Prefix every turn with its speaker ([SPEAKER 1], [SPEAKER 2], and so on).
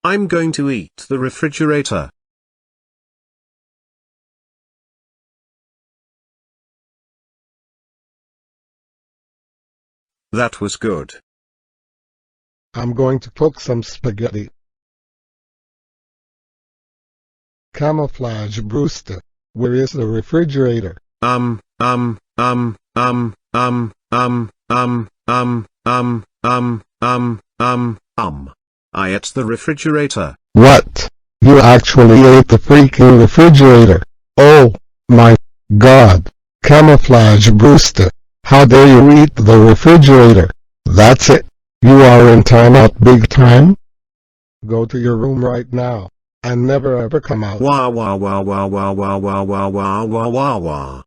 [SPEAKER 1] I'm going to eat the refrigerator. That was good.
[SPEAKER 2] I'm going to cook some spaghetti. Camouflage Brewster, where is the refrigerator?
[SPEAKER 1] Um, um, um, um, um, um, um, um, um, um, um, I ate the refrigerator.
[SPEAKER 2] What? You actually ate the freaking refrigerator? Oh, my God. Camouflage Brewster, how dare you eat the refrigerator? That's it. You are in timeout big time. Go to your room right now, and never ever come out.
[SPEAKER 1] Wah wah wah wah wah wah wah wah wah wah wah wah.